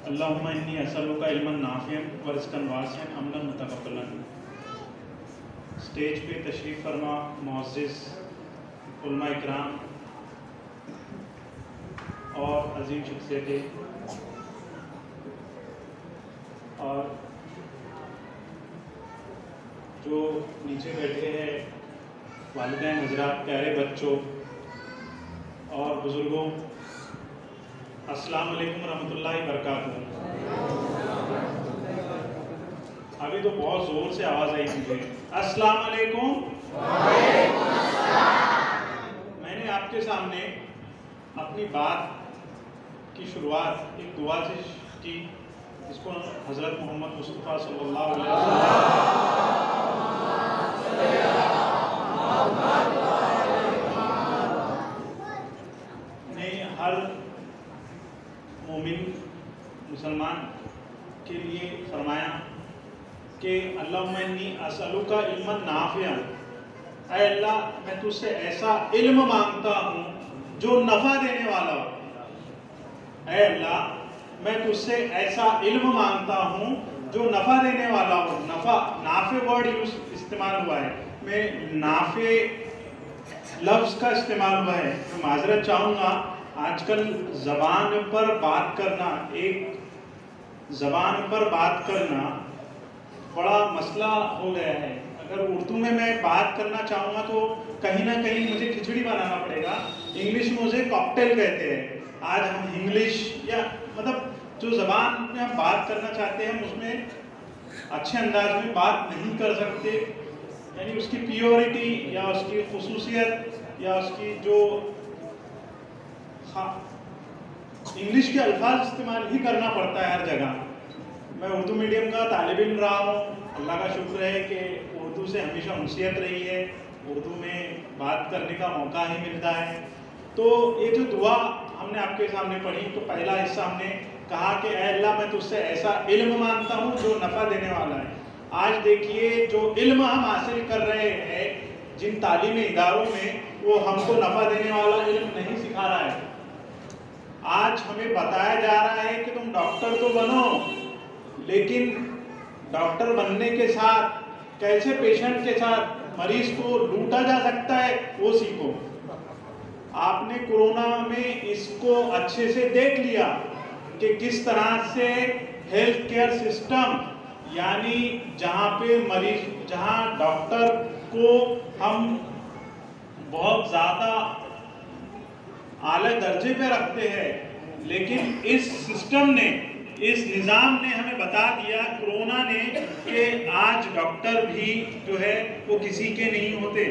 अल्लाहुम्मा इन्नी असअलुका इल्मन नाफ़िअन व रिज़्क़न वासिअन अमलन मुतक़ब्बलन। स्टेज पे तशरीफ़ फरमा मुअज़्ज़िज़ उलमा इकराम और अजीम शख्सियतें और जो नीचे बैठे हैं वालिदैन हज़रात, प्यारे बच्चों और बुज़ुर्गों, अस्सलाम वालेकुम रहमतुल्लाहि बरकातुहू। अभी तो बहुत ज़ोर से आवाज़ आई मुझे। अस्सलाम वालेकुम। मैंने आपके सामने अपनी बात की शुरुआत एक दुआ से की, जिसको हज़रत मोहम्मद मुस्तफ़ा सल्लल्लाहु अलैहि वसल्लम ने हर मोमिन मुसलमान के लिए फरमाया कि अल्लाहुम्मा इन्नी असअलुका इल्मन नाफ़िअन, ऐ अल्लाह मैं तुझसे ऐसा इल्म मांगता हूँ जो नफ़ा देने वाला हो। ऐ अल्लाह मैं तुझसे ऐसा इल्म मांगता हूँ जो नफ़ा देने वाला हो। नफ़ा, नाफ़े वर्ड यूज इस्तेमाल हुआ है, मैं नाफ़े लफ्ज़ का इस्तेमाल हुआ है। मैं माजरत चाहूँगा, आजकल ज़बान पर बात करना, एक ज़बान पर बात करना बड़ा मसला हो गया है। अगर उर्दू में मैं बात करना चाहूँगा तो कहीं ना कहीं मुझे खिचड़ी बनाना पड़ेगा। इंग्लिश में उसे कॉकटेल कहते हैं। आज हम इंग्लिश या मतलब जो ज़बान में हम बात करना चाहते हैं हम उसमें अच्छे अंदाज में बात नहीं कर सकते, यानी उसकी प्योरिटी या उसकी खुसूसियत या उसकी जो इंग्लिश के अल्फाज इस्तेमाल ही करना पड़ता है हर जगह। मैं उर्दू मीडियम का तालिब इल्म रहा हूँ। अल्लाह का शुक्र है कि उर्दू से हमेशा उनसियत रही है, उर्दू में बात करने का मौका ही मिलता है। तो ये जो दुआ हमने आपके सामने पढ़ी, तो पहला हिस्सा हमने कहा कि ऐ अल्लाह मैं तुझसे ऐसा इल्म मांगता हूँ जो नफ़ा देने वाला है। आज देखिए जो इल्म हम हासिल कर रहे हैं जिन तालीमी इदारों में, वो हमको नफ़ा देने वाला इल्म नहीं सिखा रहा है। आज हमें बताया जा रहा है कि तुम डॉक्टर तो बनो, लेकिन डॉक्टर बनने के साथ कैसे पेशेंट के साथ मरीज को लूटा जा सकता है वो सीखो। आपने कोरोना में इसको अच्छे से देख लिया कि किस तरह से हेल्थ केयर सिस्टम, यानी जहाँ पे मरीज, जहाँ डॉक्टर को हम बहुत ज़्यादा आला दर्जे पे रखते हैं, लेकिन इस सिस्टम ने, इस निज़ाम ने हमें बता दिया, कोरोना ने, कि आज डॉक्टर भी जो है वो किसी के नहीं होते।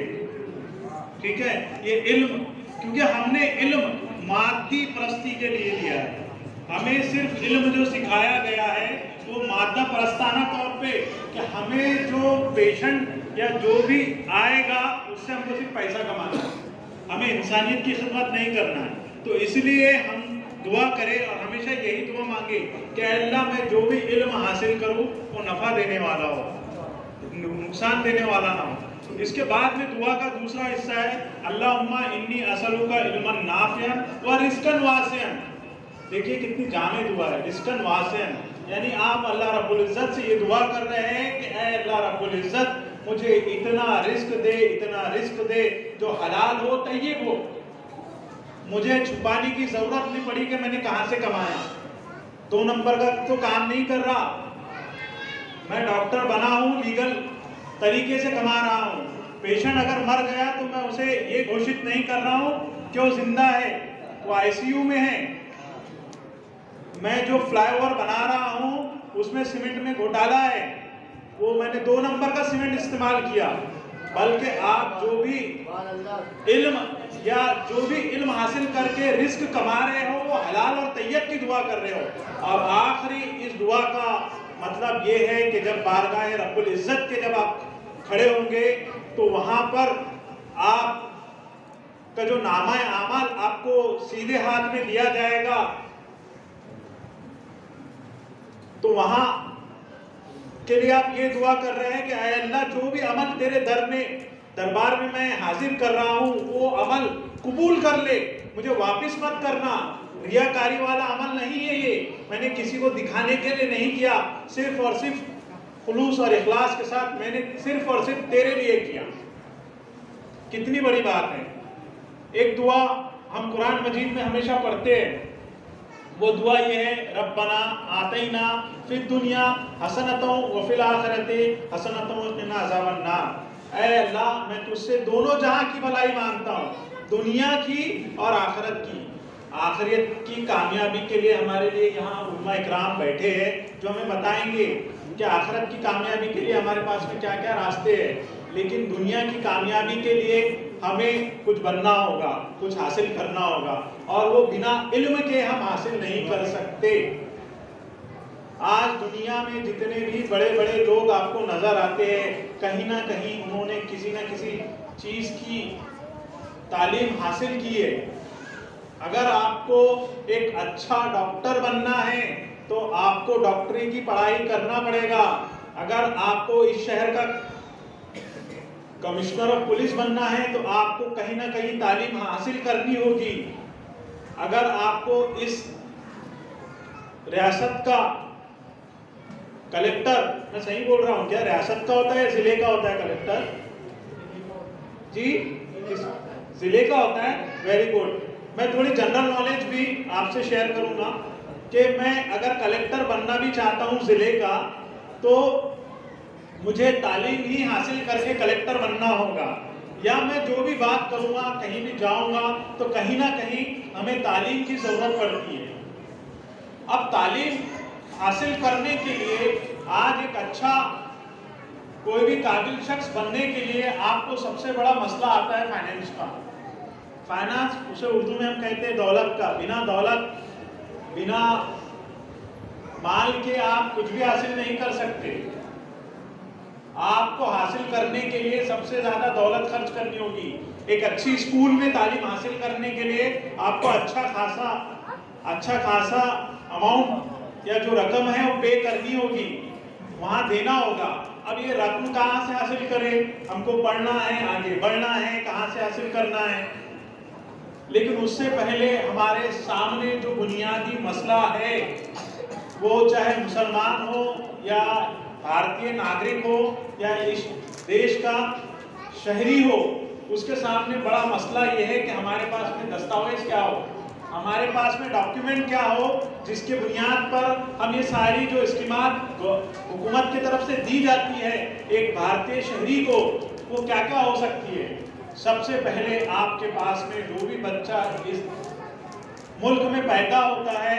ठीक है, ये इल्म, क्योंकि हमने इल्म मादी परस्ती के लिए लिया है। हमें सिर्फ इल्म जो सिखाया गया है वो मादा परस्ताना तौर पे, कि हमें जो पेशेंट या जो भी आएगा उससे हमको सिर्फ पैसा कमाना है, हमें इंसानियत की खिदमत नहीं करना है। तो इसलिए हम दुआ करें और हमेशा यही दुआ मांगे कि अल्लाह मैं जो भी इल्म हासिल करूं वो नफ़ा देने वाला हो, नुकसान देने वाला ना हो। इसके बाद में दुआ का दूसरा हिस्सा है अल्लाहुम्मा इन्नी असअलुका इल्मन नाफ़िअन व रिज़्क़न वासिअन। देखिए कितनी जामे दुआ है, रिज़्क़न वासिअन, यानी आप अल्लाह रब्बुल इज़्ज़त से ये दुआ कर रहे हैं कि ऐ अल्लाह रब्बुल इज़्ज़त मुझे इतना रिस्क दे, इतना रिस्क दे जो हलाल हो, तय्यब हो। मुझे छुपाने की जरूरत नहीं पड़ी कि मैंने कहां से कमाया। 2 नंबर का तो काम नहीं कर रहा, मैं डॉक्टर बना हूं, लीगल तरीके से कमा रहा हूं। पेशेंट अगर मर गया तो मैं उसे ये घोषित नहीं कर रहा हूं कि वो जिंदा है, वो आईसीयू में है। मैं जो फ्लाईओवर बना रहा हूं उसमें सीमेंट में घोटाला है, वो मैंने 2 नंबर का सीमेंट इस्तेमाल किया। बल्कि आप जो भी इल्म या जो भी इल्म हासिल करके रिस्क कमा रहे हो वो हलाल और तय्यब की दुआ कर रहे हो। और आखिरी इस दुआ का मतलब ये है कि जब बारगाह रब्बुल इज़्ज़त के जब आप खड़े होंगे तो वहां पर आप का जो नामा आमाल आपको सीधे हाथ में दिया जाएगा, तो वहां के लिए आप ये दुआ कर रहे हैं कि ऐ अल्लाह जो भी अमल तेरे दरबार में मैं हाजिर कर रहा हूँ वो अमल कबूल कर ले, मुझे वापस मत करना, रियाकारी वाला अमल नहीं है ये। मैंने किसी को दिखाने के लिए नहीं किया, सिर्फ और सिर्फ खुलूस और इखलास के साथ मैंने सिर्फ और सिर्फ तेरे लिए किया। कितनी बड़ी बात है। एक दुआ हम कुरान मजीद में हमेशा पढ़ते हैं, वो दुआ ये है, रब्बना आतैना फिद दुनिया हसनतों व फिल आखिरति हसनतों व क़िना अज़ाबन नार। ऐ अल्लाह, मैं तुझसे दोनों जहां की भलाई मांगता हूँ, दुनिया की और आखिरत की। आखिरत की कामयाबी के लिए हमारे लिए यहाँ उलमा इकराम बैठे हैं जो हमें बताएंगे कि आखिरत की कामयाबी के लिए हमारे पास में क्या क्या रास्ते हैं। लेकिन दुनिया की कामयाबी के लिए हमें कुछ बनना होगा, कुछ हासिल करना होगा, और वो बिना इल्म के हम हासिल नहीं कर सकते। आज दुनिया में जितने भी बड़े बड़े लोग आपको नजर आते हैं, कहीं ना कहीं उन्होंने किसी न किसी चीज की तालीम हासिल की है। अगर आपको एक अच्छा डॉक्टर बनना है तो आपको डॉक्टरी की पढ़ाई करना पड़ेगा। अगर आपको इस शहर का कमिश्नर ऑफ पुलिस बनना है तो आपको कहीं ना कहीं तालीम हासिल करनी होगी। अगर आपको इस रियासत का कलेक्टर, मैं सही बोल रहा हूँ क्या, रियासत का होता है जिले का होता है कलेक्टर जी, जिले का होता है, वेरी गुड। मैं थोड़ी जनरल नॉलेज भी आपसे शेयर करूंगा कि मैं अगर कलेक्टर बनना भी चाहता हूं जिले का, तो मुझे तालीम ही हासिल करके कलेक्टर बनना होगा, या मैं जो भी बात करूंगा, कहीं भी जाऊंगा तो कहीं ना कहीं हमें तालीम की जरूरत पड़ती है। अब तालीम हासिल करने के लिए आज एक अच्छा कोई भी काबिल शख्स बनने के लिए आपको सबसे बड़ा मसला आता है फाइनेंस का। फाइनेंस, उसे उर्दू में हम कहते हैं दौलत का। बिना दौलत, बिना माल के आप कुछ भी हासिल नहीं कर सकते। आपको हासिल करने के लिए सबसे ज्यादा दौलत खर्च करनी होगी। एक अच्छी स्कूल में तालीम हासिल करने के लिए आपको अच्छा खासा अमाउंट या जो रकम है वो पे करनी होगी, वहां देना होगा। अब ये रकम कहाँ से हासिल करें? हमको पढ़ना है, आगे बढ़ना है, कहाँ से हासिल करना है? लेकिन उससे पहले हमारे सामने जो बुनियादी मसला है, वो चाहे मुसलमान हो या भारतीय नागरिक हो या इस देश का शहरी हो, उसके सामने बड़ा मसला ये है कि हमारे पास में दस्तावेज क्या हो, हमारे पास में डॉक्यूमेंट क्या हो, जिसके बुनियाद पर हम ये सारी जो स्कीमात हुकूमत की तरफ से दी जाती है एक भारतीय शहरी को, वो क्या क्या हो सकती है। सबसे पहले आपके पास में जो भी बच्चा इस मुल्क में पैदा होता है,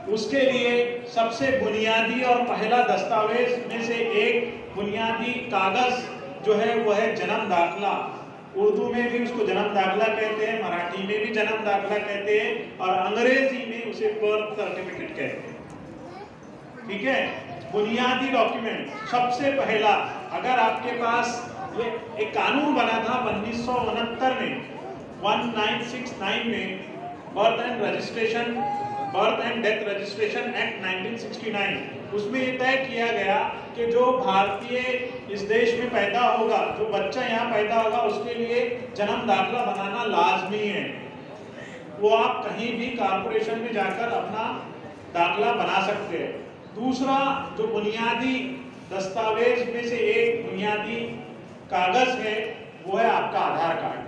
उसके लिए सबसे बुनियादी और पहला दस्तावेज में से एक बुनियादी कागज जो है वो है जन्म दाखला। उर्दू में भी उसको जन्म दाखला कहते हैं, मराठी में भी जन्म दाखला कहते हैं, और अंग्रेजी में उसे बर्थ सर्टिफिकेट कहते हैं। ठीक है, बुनियादी डॉक्यूमेंट सबसे पहला। अगर आपके पास ये एक कानून बना था 1969 में, 1969 में, birth and death registration act 1969, उसमें ये तय किया गया कि जो भारतीय इस देश में पैदा होगा, जो बच्चा यहाँ पैदा होगा, उसके लिए जन्म दाखला बनाना लाजमी है। वो आप कहीं भी कारपोरेशन में जाकर अपना दाखला बना सकते हैं। दूसरा जो बुनियादी दस्तावेज में से एक बुनियादी कागज है, वो है आपका आधार कार्ड।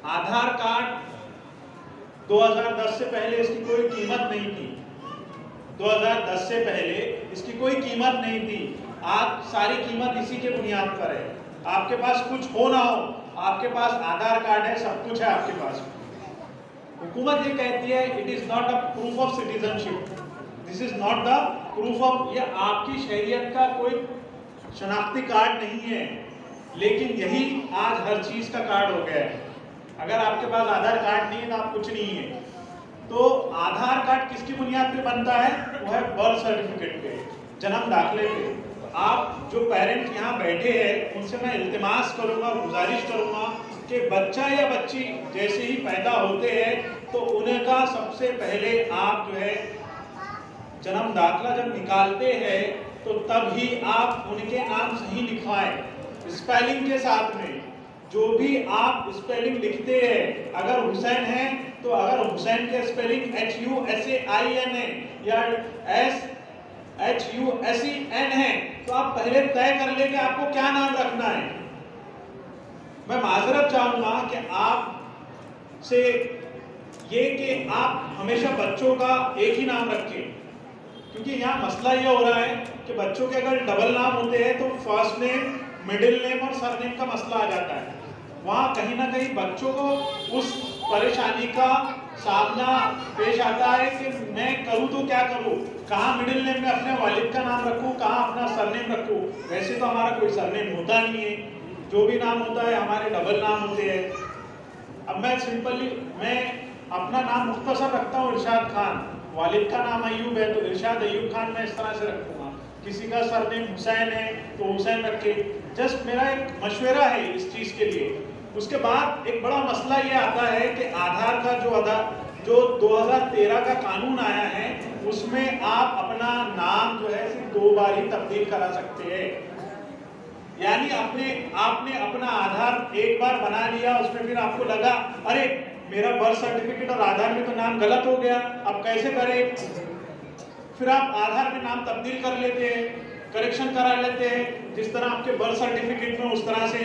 आधार कार्ड 2010 से पहले इसकी कोई कीमत नहीं थी। 2010 से पहले इसकी कोई कीमत नहीं थी। आज सारी कीमत इसी के बुनियाद पर है। आपके पास कुछ हो ना हो, आपके पास आधार कार्ड है, सब कुछ है आपके पास। हुकूमत ये कहती है it is not a proof of citizenship, this is not the proof of, ये आपकी शहरियत का कोई शनाख्ती कार्ड नहीं है। लेकिन यही आज हर चीज का कार्ड हो गया है। अगर आपके पास आधार कार्ड नहीं है तो आप कुछ नहीं है। तो आधार कार्ड किसकी बुनियाद पे बनता है? वो है बर्थ सर्टिफिकेट पे, जन्म दाखले पे। तो आप जो पेरेंट यहाँ बैठे हैं उनसे मैं इल्तिमास करूँगा, गुजारिश करूँगा कि बच्चा या बच्ची जैसे ही पैदा होते हैं तो उनका सबसे पहले आप जो है जन्म दाखला जब निकालते हैं तो तब ही आप उनके नाम सही लिखवाएं, स्पेलिंग के साथ में। जो भी आप स्पेलिंग लिखते हैं, अगर हुसैन है तो अगर हुसैन के स्पेलिंग HUSAIN है या SHUSEN है, तो आप पहले तय कर ले कि आपको क्या नाम रखना है। मैं माजरत चाहूंगा कि आप से ये कि आप हमेशा बच्चों का एक ही नाम रखें, क्योंकि यहाँ मसला ये हो रहा है कि बच्चों के अगर डबल नाम होते हैं तो फर्स्ट नेम, मिडिल नेम और सरनेम का मसला आ जाता है। वहाँ कहीं ना कहीं बच्चों को उस परेशानी का सामना पेश आता है कि मैं करूँ तो क्या करूँ, कहाँ मिडिल नेम में अपने वालिद का नाम रखूँ, कहाँ अपना सरनेम रखूँ। वैसे तो हमारा कोई सरनेम होता नहीं है, जो भी नाम होता है हमारे डबल नाम होते हैं। अब मैं सिंपली अपना नाम मुख्तसर रखता हूँ इरशाद खान, वालिद का नाम अयूब है तो इरशाद अयूब खान मैं इस तरह से रखूँगा। किसी का सरनेम हुसैन है तो हुसैन रखे। जस्ट मेरा एक मशवरा है इस चीज़ के लिए। उसके बाद एक बड़ा मसला ये आता है कि आधार का जो 2013 का कानून आया है उसमें आप अपना नाम जो है सिर्फ 2 बार ही तब्दील करा सकते हैं। यानी आपने अपना आधार एक बार बना लिया, उसमें फिर आपको लगा अरे मेरा बर्थ सर्टिफिकेट और आधार में तो नाम गलत हो गया, अब कैसे करें। फिर आप आधार में नाम तब्दील कर लेते हैं, करेक्शन करा लेते हैं जिस तरह आपके बर्थ सर्टिफिकेट में उस तरह से।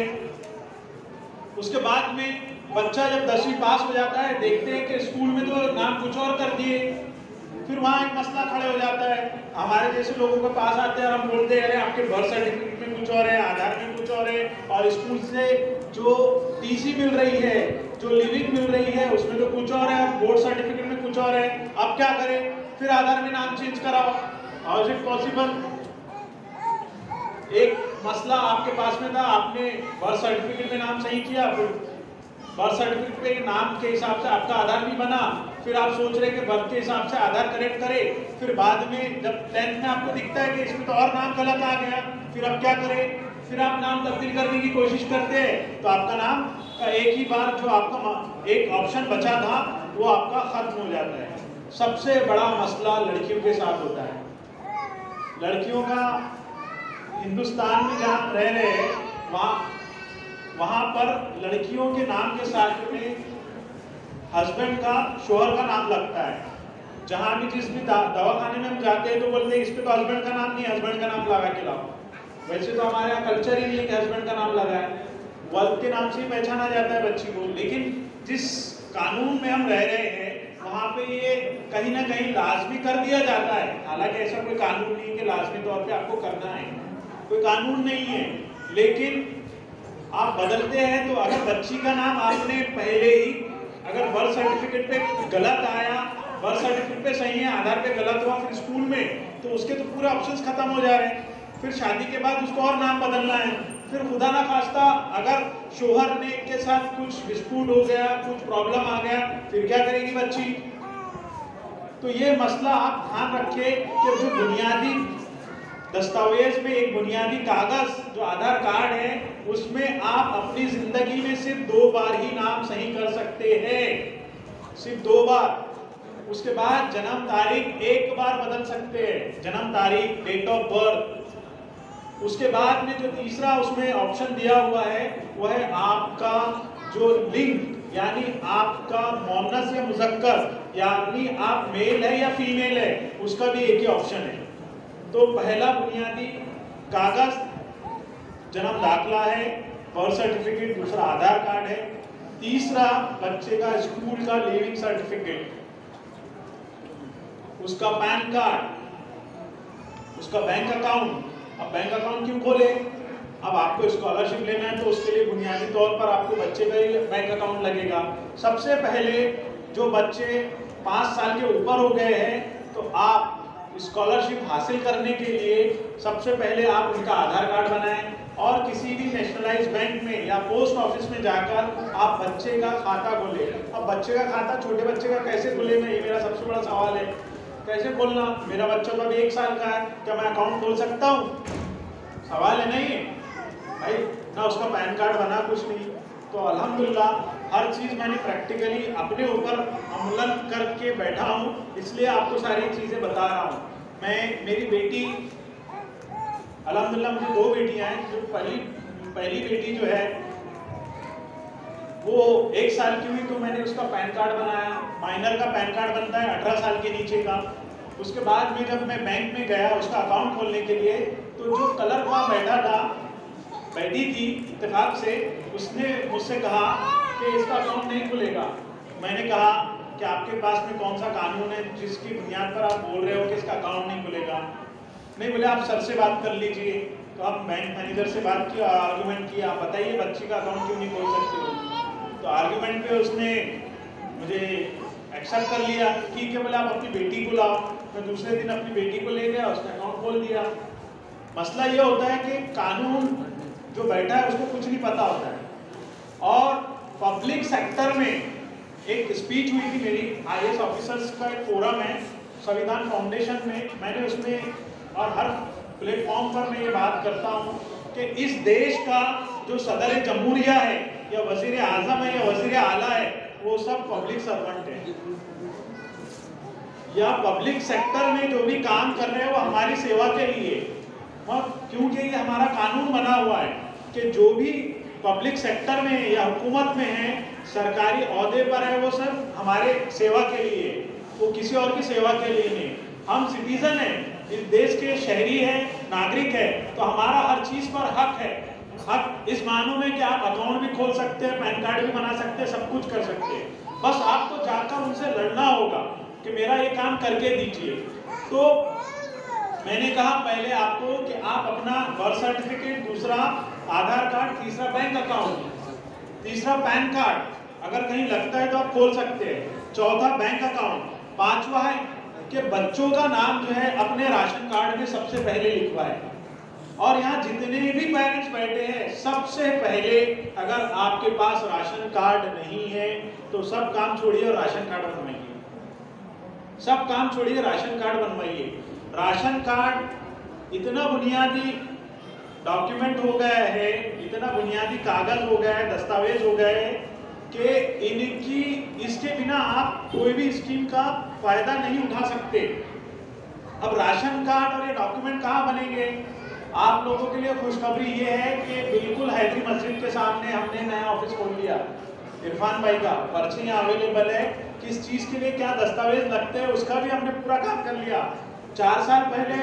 उसके बाद में बच्चा जब 10वीं पास हो जाता है, देखते हैं कि स्कूल में तो नाम कुछ और कर दिए, फिर वहाँ एक मसला खड़े हो जाता है। हमारे जैसे लोगों के पास आते हैं और हम बोलते हैं अरे आपके बर्थ सर्टिफिकेट में कुछ और है, आधार में कुछ और है, और स्कूल से जो टीसी मिल रही है, जो लिविंग मिल रही है उसमें तो कुछ और है, बोर्ड सर्टिफिकेट में कुछ और है। अब क्या करें, फिर आधार में नाम चेंज कराओ। How is it possible. एक मसला आपके पास में था, आपने बर्थ सर्टिफिकेट में नाम सही किया, फिर बर्थ सर्टिफिकेट पे नाम के हिसाब से आपका आधार भी बना, फिर आप सोच रहे कि बर्थ के हिसाब से आधार करेक्ट करे, फिर बाद में जब 10th में आपको दिखता है कि इसमें तो और नाम गलत आ गया, फिर अब क्या करें। फिर आप नाम तब्दील करने की कोशिश करते हैं तो आपका नाम का एक ही बार जो आपका एक ऑप्शन बचा था वो आपका खत्म हो जाता है। सबसे बड़ा मसला लड़कियों के साथ होता है। लड़कियों का हिंदुस्तान में जहाँ रह रहे हैं वहाँ पर लड़कियों के नाम के साथ में हस्बैंड का, शोहर का नाम लगता है। जहाँ भी जिस भी दवाखाने में हम जाते हैं तो बोलते हैं इस पे तो हस्बैंड का नाम नहीं, हस्बैंड का नाम लगा के लाओ। वैसे तो हमारे यहाँ कल्चर ही नहीं है कि हस्बैंड का नाम लगा है, वर्क के नाम से ही पहचाना जाता है बच्ची को। लेकिन जिस कानून में हम रह रहे हैं वहाँ पे ये कहीं ना कहीं लाजमी कर दिया जाता है। हालांकि ऐसा कोई कानून नहीं कि लाजमी तौर पे आपको करना है, कोई कानून नहीं है, लेकिन आप बदलते हैं तो अगर बच्ची का नाम आपने पहले ही, अगर बर्थ सर्टिफिकेट पे गलत आया, बर्थ सर्टिफिकेट पे सही है, आधार पे गलत हुआ, फिर स्कूल में तो उसके तो पूरे ऑप्शंस खत्म हो जा रहे हैं। फिर शादी के बाद उसको और नाम बदलना है, फिर खुदा ना खास्ता अगर शोहर ने के साथ कुछ डिस्प्यूट हो गया, कुछ प्रॉब्लम आ गया, फिर क्या करेगी बच्ची। तो ये मसला आप ध्यान रखें कि जो बुनियादी दस्तावेज में एक बुनियादी कागज जो आधार कार्ड है उसमें आप अपनी जिंदगी में सिर्फ 2 बार ही नाम सही कर सकते हैं, सिर्फ 2 बार। उसके बाद जन्म तारीख एक बार बदल सकते हैं, जन्म तारीख, डेट ऑफ बर्थ। उसके बाद में जो तीसरा उसमें ऑप्शन दिया हुआ है वो है आपका जो लिंग, यानी आपका मोनस या मुजक्कर, यानी आप मेल है या फीमेल है, उसका भी एक ही ऑप्शन है। तो पहला बुनियादी कागज जन्म दाखला है, बर्थ सर्टिफिकेट, दूसरा आधार कार्ड है, तीसरा बच्चे का स्कूल का लिविंग सर्टिफिकेट, उसका पैन कार्ड, उसका बैंक अकाउंट। अब बैंक अकाउंट क्यों खोले, अब आपको स्कॉलरशिप लेना है तो उसके लिए बुनियादी तौर पर आपको बच्चे का ही बैंक अकाउंट लगेगा। सबसे पहले जो बच्चे 5 साल के ऊपर हो गए हैं तो आप स्कॉलरशिप हासिल करने के लिए सबसे पहले आप उनका आधार कार्ड बनाएं और किसी भी नेशनलाइज बैंक में या पोस्ट ऑफिस में जाकर आप बच्चे का खाता खोलें। अब बच्चे का खाता छोटे बच्चे का कैसे खुलेगा, ये मेरा सबसे बड़ा सवाल है। कैसे खोलना, मेरा बच्चा तो अभी 1 साल का है, क्या मैं अकाउंट खोल सकता हूँ? सवाल है नहीं भाई, ना उसका पैन कार्ड बना, कुछ नहीं। तो अल्हम्दुलिल्लाह हर चीज़ मैंने प्रैक्टिकली अपने ऊपर अमलन करके बैठा हूँ, इसलिए आपको सारी चीज़ें बता रहा हूँ। मेरी बेटी, अल्हम्दुलिल्लाह मुझे 2 बेटियाँ हैं। जो पहली बेटी जो है वो 1 साल की हुई तो मैंने उसका पैन कार्ड बनाया। माइनर का पैन कार्ड बनता है 18 साल के नीचे का। उसके बाद में जब मैं बैंक में गया उसका अकाउंट खोलने के लिए, तो जो क्लर्क वहाँ बैठी थी इत्तेफाक से, उसने मुझसे कहा कि इसका अकाउंट नहीं खुलेगा। मैंने कहा कि आपके पास में कौन सा कानून है जिसकी बुनियाद पर आप बोल रहे हो कि इसका अकाउंट नहीं खुलेगा? नहीं, बोले आप सर से बात कर लीजिए। तो आप बैंक मैनेजर से बात किया, आर्गूमेंट किया, बताइए बच्ची का अकाउंट क्यों नहीं खोल सकते हो? तो आर्गूमेंट पे उसने मुझे एक्सेप्ट कर लिया। ठीक है, बोले आप अपनी बेटी को लाओ। मैं दूसरे दिन अपनी बेटी को ले गया, उसका अकाउंट खोल दिया। मसला ये होता है कि कानून जो बैठा है उसको कुछ नहीं पता होता है। और पब्लिक सेक्टर में एक स्पीच हुई थी मेरी, IAS ऑफिसर्स का एक फोरम है संविधान फाउंडेशन में, मैंने उसमें और हर प्लेटफॉर्म पर मैं ये बात करता हूँ कि इस देश का जो सदर जमहूरिया है या वजीर आजम है या वजीर आला है, वो सब पब्लिक सर्वेंट है। या पब्लिक सेक्टर में जो भी काम कर रहे हैं वो हमारी सेवा के लिए, और क्योंकि ये हमारा कानून बना हुआ है कि जो भी पब्लिक सेक्टर में या हुकूमत में है, सरकारी ओहदे पर है, वो सब हमारे सेवा के लिए, वो किसी और की सेवा के लिए नहीं। हम सिटीजन हैं, इस देश के शहरी हैं, नागरिक है, तो हमारा हर चीज पर हक है। हक इस मानों में कि आप अकाउंट भी खोल सकते हैं, पैन कार्ड भी बना सकते हैं, सब कुछ कर सकते हैं। बस आपको जाकर उनसे लड़ना होगा कि मेरा ये काम करके दीजिए। तो मैंने कहा पहले आपको कि आप अपना बर्थ सर्टिफिकेट, दूसरा आधार कार्ड, तीसरा बैंक अकाउंट, तीसरा पैन कार्ड अगर कहीं लगता है तो आप खोल सकते हैं, चौथा बैंक अकाउंट, पांचवा है कि बच्चों का नाम जो है अपने राशन कार्ड में सबसे पहले लिखवाएं। और यहाँ जितने भी पेरेंट्स बैठे हैं, सबसे पहले अगर आपके पास राशन कार्ड नहीं है तो सब काम छोड़िए और राशन कार्ड बनवाइए। सब काम छोड़िए, राशन कार्ड बनवाइए। राशन कार्ड इतना बुनियादी डॉक्यूमेंट हो गया है, इतना बुनियादी कागज हो गया है, दस्तावेज हो गए कि इसके बिना आप कोई भी स्कीम का फायदा नहीं उठा सकते। अब राशन कार्ड और ये डॉक्यूमेंट कहाँ बनेंगे? आप लोगों के लिए खुशखबरी ये है कि बिल्कुल हैदरी मस्जिद के सामने हमने नया ऑफिस खोल लिया। इरफान भाई का पर्ची यहाँ अवेलेबल है, किस चीज के लिए क्या दस्तावेज लगते हैं उसका भी हमने पूरा काम कर लिया। 4 साल पहले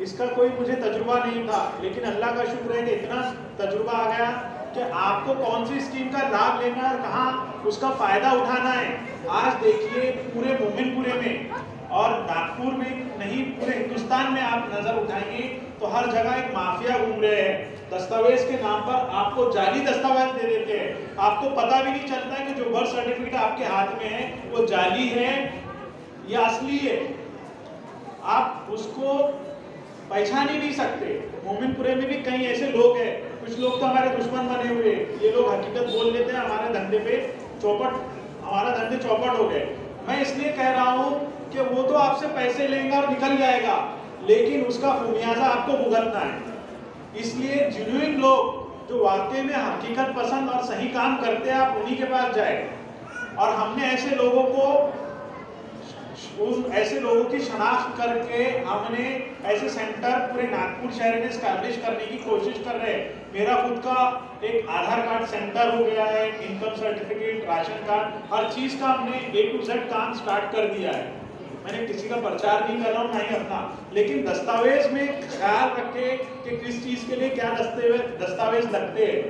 इसका कोई मुझे तजुर्बा नहीं था, लेकिन अल्लाह का शुक्र है कि इतना तजुर्बा आ गया कि आपको कौन सी स्कीम का लाभ लेना है और कहाँ उसका फायदा उठाना है। आज देखिए पूरे मोमिनपुरे में और नागपुर में नहीं, पूरे हिंदुस्तान में आप नजर उठाएंगे तो हर जगह एक माफिया घूम रहे हैं। दस्तावेज के नाम पर आपको जाली दस्तावेज दे देते हैं, आपको पता भी नहीं चलता है कि जो बर्थ सर्टिफिकेट आपके हाथ में है वो जाली है या असली है, आप उसको पहचान ही नहीं सकते। मोमिनपुरे में भी कई ऐसे लोग हैं, कुछ लोग तो हमारे दुश्मन बने हुए, ये लोग हकीकत बोल लेते हैं, हमारे धंधे पे चौपट, हमारा धंधे चौपट हो गए। मैं इसलिए कह रहा हूँ कि वो तो आपसे पैसे लेंगे और निकल जाएगा, लेकिन उसका खुमियाजा आपको भुगतना है। इसलिए जेन्युइन लोग जो वाकई में हकीकत पसंद और सही काम करते हैं, आप उन्हीं के पास जाए। और हमने ऐसे लोगों की शनाख्त करके हमने ऐसे सेंटर पूरे नागपुर शहर में स्टैब्लिश करने की कोशिश कर रहे हैं। मेरा खुद का एक आधार कार्ड सेंटर हो गया है, इनकम सर्टिफिकेट, राशन कार्ड, हर चीज का हमने A to Z काम स्टार्ट कर दिया है। मैंने किसी का प्रचार नहीं कर रहा हूँ, नहीं अपना, लेकिन दस्तावेज में ख्याल रखे कि किस चीज के लिए क्या दस्तावेज लगते हैं।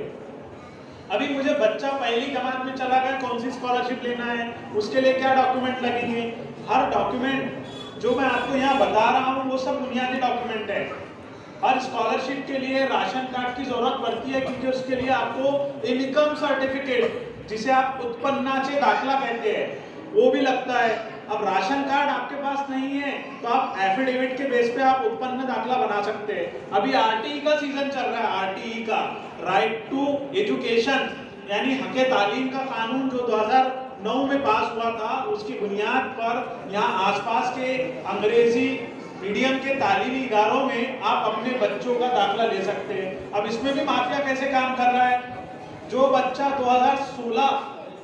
अभी मुझे बच्चा पहली जमात में चला गया, कौन सी स्कॉलरशिप लेना है, उसके लिए क्या डॉक्यूमेंट लगेंगे। हर डॉक्यूमेंट जो मैं आपको यहाँ बता रहा हूँ वो सब बुनियादी डॉक्यूमेंट है। हर स्कॉलरशिप के लिए राशन कार्ड की जरूरत पड़ती है, क्योंकि उसके लिए आपको इनकम सर्टिफिकेट, जिसे आप उत्पन्नाचे दाखला कहते हैं, वो भी लगता है। अब राशन कार्ड आपके पास नहीं है तो आप एफिडेविट के बेस पे आप उत्पन्न दाखला बना सकते हैं। अभी RTE का सीजन चल रहा है, RTE का राइट टू एजुकेशन यानी हक़े तालीम का कानून जो 2009 में पास हुआ था, उसकी बुनियाद पर यहाँ आसपास के अंग्रेजी मीडियम के तालीमी इदारों में आप अपने बच्चों का दाखला ले सकते हैं। अब इसमें भी माफिया कैसे काम कर रहा है, जो बच्चा 2016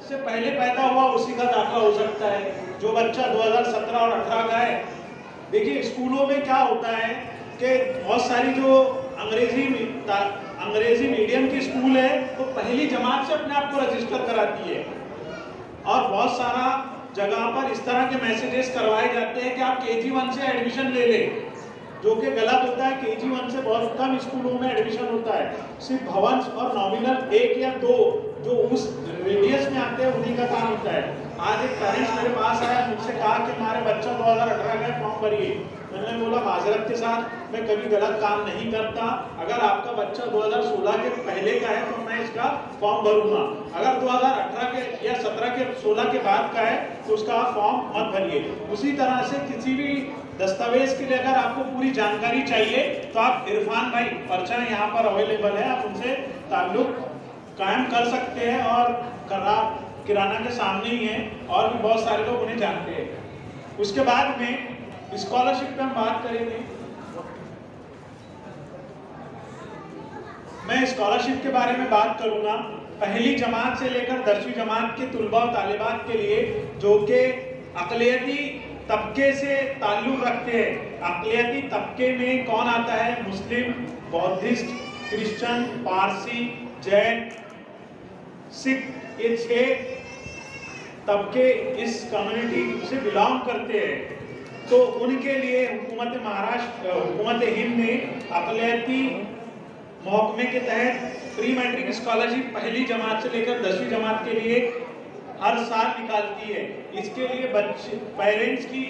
से पहले पैदा हुआ उसी का दाखला हो सकता है, जो बच्चा 2017 और 18 का है। देखिए स्कूलों में क्या होता है कि बहुत सारी जो अंग्रेजी अंग्रेजी मीडियम की स्कूल है तो पहली जमात से अपने आप को रजिस्टर कराती है। और बहुत सारा जगह पर इस तरह के मैसेजेस करवाए जाते हैं कि आप KG1 से एडमिशन ले लें, जो कि गलत होता है। KG1 से बहुत कम स्कूलों में एडमिशन होता है, सिर्फ भवन और नॉमिनल 1 या 2 जो उस रेडियस में आते हैं उन्हीं का काम होता है। आज एक पेरेंट्स मेरे पास आया, मुझसे कहा कि हमारे बच्चा 2018 का फॉर्म भरिए। मैंने बोला माजरत के साथ मैं कभी गलत काम नहीं करता, अगर आपका बच्चा 2016 के पहले का है तो मैं इसका फॉर्म भरूंगा, अगर 2018 के या 17 के 16 के बाद का है तो उसका फॉर्म मत भरिए। उसी तरह से किसी भी दस्तावेज के लिए अगर आपको पूरी जानकारी चाहिए तो आप इरफान भाई पर्चा यहाँ पर अवेलेबल है, आप उनसे ताल्लुक कायम कर सकते हैं। और किराना के सामने ही है और भी बहुत सारे लोग उन्हें जानते हैं। उसके बाद में स्कॉलरशिप पे हम बात करेंगे। मैं स्कॉलरशिप के बारे में बात करूंगा पहली जमात से लेकर 10वीं जमात के तुलबा और तालिबात के लिए, जो कि अक़लियती तबके से ताल्लुक रखते हैं। अक़लियती तबके में कौन आता है? मुस्लिम, बौद्धिस्ट, क्रिश्चियन, पारसी, जैन, सिख, ये 6 तबके इस कम्युनिटी से बिलोंग करते हैं। तो उनके लिए हुकूमत महाराष्ट्र, हुकूमत हिंद ने अक़लियती महकमे के तहत प्री मैट्रिक स्कॉलरशिप पहली जमात से लेकर 10वीं जमात के लिए हर साल निकालती है। इसके लिए बच्चे पेरेंट्स की,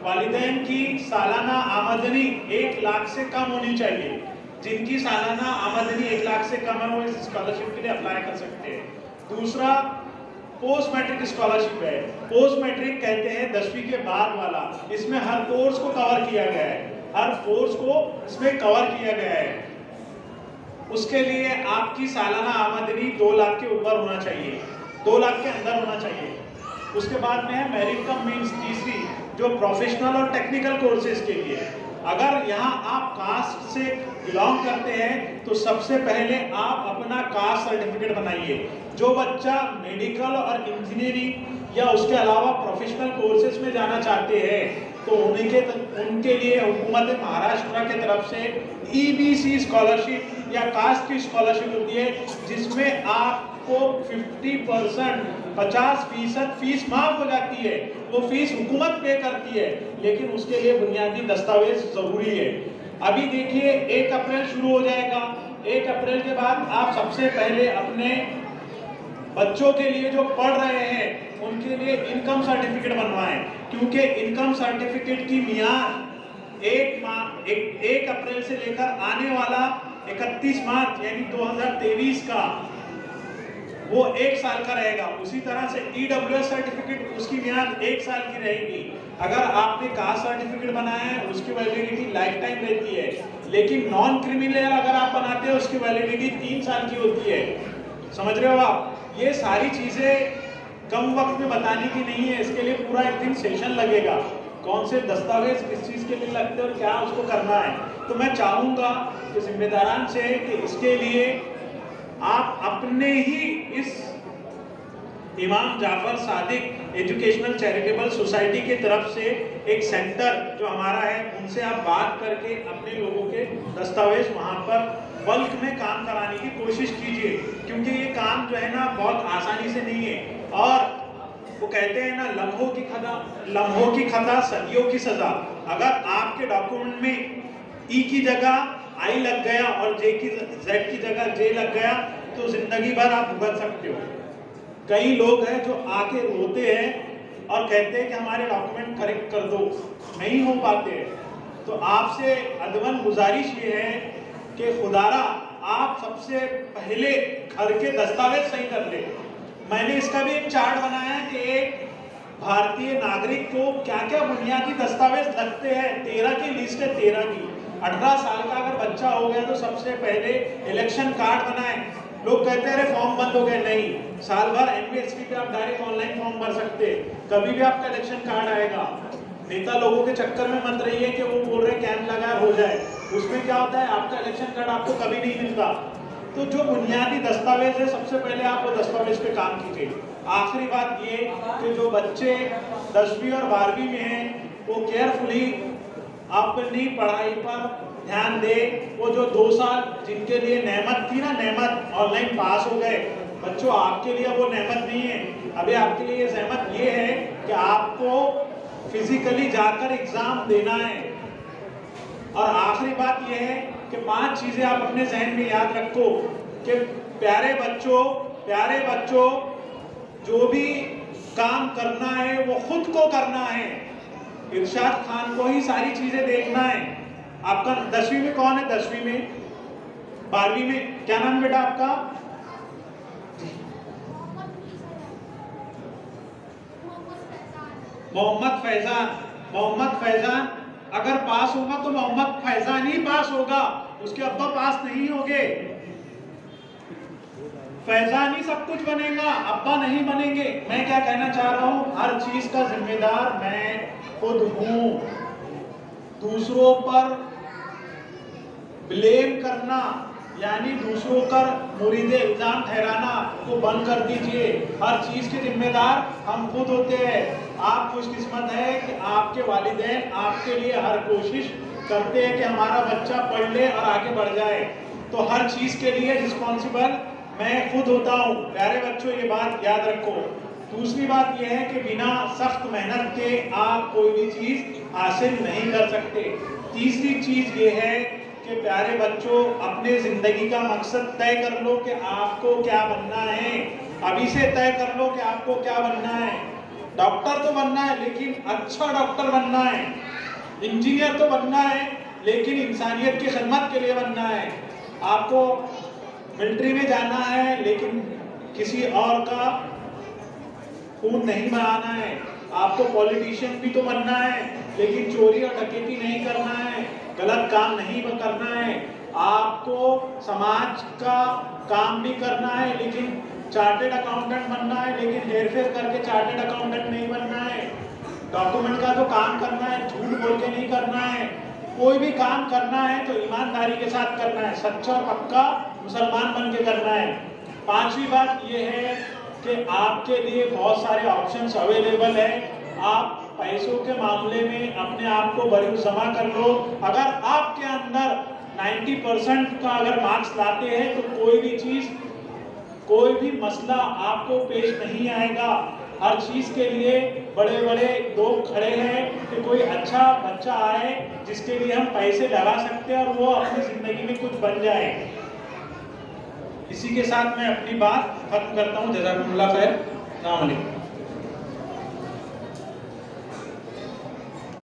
वालिदैन की सालाना आमदनी 1 लाख से कम होनी चाहिए। जिनकी सालाना आमदनी 1 लाख से कम है वो इस स्कॉलरशिप के लिए अप्लाई कर सकते हैं। दूसरा पोस्ट मैट्रिक स्कॉलरशिप है। पोस्ट मैट्रिक कहते हैं 10वीं के बाद वाला, इसमें हर कोर्स को कवर किया गया है, हर कोर्स को इसमें कवर किया गया है। उसके लिए आपकी सालाना आमदनी 2 लाख के ऊपर होना चाहिए, 2 लाख के अंदर होना चाहिए। उसके बाद में है मेरिट कम मीन्स, तीसरी, जो प्रोफेशनल और टेक्निकल कोर्सेज के लिए। अगर यहाँ आप कास्ट से बिलोंग करते हैं तो सबसे पहले आप अपना कास्ट सर्टिफिकेट बनाइए। जो बच्चा मेडिकल और इंजीनियरिंग या उसके अलावा प्रोफेशनल कोर्सेज में जाना चाहते हैं तो उनके लिए हुकूमत महाराष्ट्र के तरफ से EBC स्कॉलरशिप या कास्ट की स्कॉलरशिप होती है, जिसमें आपको 50% फीस माफ हो जाती है। वो फीस हुकूमत पे करती है, लेकिन उसके लिए बुनियादी दस्तावेज जरूरी है। अभी देखिए 1 अप्रैल शुरू हो जाएगा। 1 अप्रैल के बाद आप सबसे पहले अपने बच्चों के लिए जो पढ़ रहे हैं उनके लिए इनकम सर्टिफिकेट बनवाएं, क्योंकि इनकम सर्टिफिकेट की मियाद 1 अप्रैल से लेकर आने वाला 31 मार्च यानी 2023 का वो 1 साल का रहेगा। उसी तरह से EWS सर्टिफिकेट, उसकी मियाद 1 साल की रहेगी। अगर आपने कास्ट सर्टिफिकेट बनाया है उसकी वैलिडिटी लाइफ टाइम रहती है, लेकिन नॉन क्रिमिनल अगर आप बनाते हैं उसकी वैलिडिटी 3 साल की होती है। समझ रहे हो आप? ये सारी चीजें कम वक्त में बताने की नहीं है, इसके लिए पूरा एक दिन सेशन लगेगा। कौन से दस्तावेज किस चीज के लिए लगते हैं और क्या उसको करना है। तो मैं चाहूंगा कि जिम्मेदारान से कि इसके लिए आप अपने ही इस Imam Jafar Sadiq educational charitable society की तरफ से एक सेंटर जो हमारा है उनसे आप बात करके अपने लोगों के दस्तावेज वहां पर बल्क में काम कराने की कोशिश कीजिए, क्योंकि ये काम जो है ना बहुत आसानी से नहीं है। और वो कहते हैं ना, लम्हों की खता सदियों की सजा। अगर आपके डॉक्यूमेंट में ई की जगह आई लग गया और जेड की जगह जे लग गया तो जिंदगी भर आप भुगत सकते हो। कई लोग हैं जो आके रोते हैं और कहते हैं कि हमारे डॉक्यूमेंट करेक्ट कर दो, नहीं हो पाते। तो आपसे अदवन गुजारिश ये है कि खुदारा आप सबसे पहले घर के दस्तावेज सही कर ले। मैंने इसका भी एक चार्ट बनाया है कि एक भारतीय नागरिक को क्या क्या बुनियादी दस्तावेज लगते हैं। 13 की लिस्ट है, 13 की। 18 साल का अगर बच्चा हो गया तो सबसे पहले इलेक्शन कार्ड बनाए। लोग कहते हैं अरे फॉर्म बंद हो गए, नहीं, साल भर NVSP पे आप डायरेक्ट ऑनलाइन फॉर्म भर सकते हैं, कभी भी आपका इलेक्शन कार्ड आएगा। नेता लोगों के चक्कर में मत रहिए कि वो बोल रहे कैंप लगा हो जाए, उसमें क्या होता है आपका इलेक्शन कार्ड आपको कभी नहीं मिलता। तो जो बुनियादी दस्तावेज है सबसे पहले आप वो दस्तावेज पे काम कीजिए। आखिरी बात ये कि जो बच्चे 10वीं और 12वीं में हैं वो केयरफुली अपनी पढ़ाई पर ध्यान दे। वो जो 2 साल जिनके लिए नेमत थी ना, नेमत ऑनलाइन पास हो गए बच्चों, आपके लिए वो नेमत नहीं है। अभी आपके लिए नेमत ये है कि आपको फिजिकली जाकर एग्जाम देना है। और आखिरी बात यह है कि 5 चीजें आप अपने जहन में याद रखो कि प्यारे बच्चों जो भी काम करना है वो खुद को करना है। इरशाद खान को ही सारी चीजें देखना है। आपका 10वीं में कौन है? 10वीं में, 12वीं में क्या नाम बेटा आपका? मोहम्मद फैजान अगर पास होगा तो मोहम्मद फैजान ही पास होगा, उसके अब्बा पास नहीं होंगे। फैजान ही सब कुछ बनेगा, अब्बा नहीं बनेंगे। मैं क्या कहना चाह रहा हूं, हर चीज का जिम्मेदार मैं खुद हूं। दूसरों पर ब्लेम करना यानी दूसरों पर मुरीदे इल्जाम ठहराना को बंद कर दीजिए। हर चीज के जिम्मेदार हम खुद होते हैं। आप खुशकिस्मत है कि आपके वालिदैन आपके लिए हर कोशिश करते हैं कि हमारा बच्चा पढ़ ले और आगे बढ़ जाए। तो हर चीज के लिए रिस्पॉन्सिबल मैं खुद होता हूँ। प्यारे बच्चों, ये बात याद रखो। दूसरी बात यह है कि बिना सख्त मेहनत के आप कोई भी चीज हासिल नहीं कर सकते। तीसरी चीज ये है कि प्यारे बच्चों, अपने जिंदगी का मकसद तय कर लो कि आपको क्या बनना है। अभी से तय कर लो कि आपको क्या बनना है। डॉक्टर तो बनना है लेकिन अच्छा डॉक्टर बनना है। इंजीनियर तो बनना है लेकिन इंसानियत की खिदमत के लिए बनना है। आपको मिलिट्री में जाना है लेकिन किसी और का खून नहीं बहाना है। आपको पॉलिटिशियन भी तो बनना है लेकिन चोरी और डकैती नहीं करना है, गलत काम नहीं करना है। आपको समाज का काम भी करना है लेकिन चार्टेड अकाउंटेंट बनना है, लेकिन हेरफेर करके चार्टेड अकाउंटेंट नहीं बनना है। डॉक्यूमेंट का तो काम करना है, झूठ बोल के नहीं करना है। कोई भी काम करना है तो ईमानदारी के साथ करना है, सच्चा और पक्का मुसलमान बन के करना है। पांचवी बात यह है कि आपके लिए बहुत सारे ऑप्शंस अवेलेबल है। आप पैसों के मामले में अपने आप को बरूस जमा कर लो। अगर आपके अंदर 90% का अगर मार्क्स लाते हैं तो कोई भी चीज, कोई भी मसला आपको पेश नहीं आएगा। हर चीज के लिए बड़े बड़े लोग खड़े हैं कि कोई अच्छा बच्चा आए जिसके लिए हम पैसे लगा सकते हैं और वो अपनी जिंदगी में कुछ बन जाए। इसी के साथ मैं अपनी बात खत्म करता हूँ। जज़ाकुमुल्लाह खैर। अस्सलाम वालेकुम।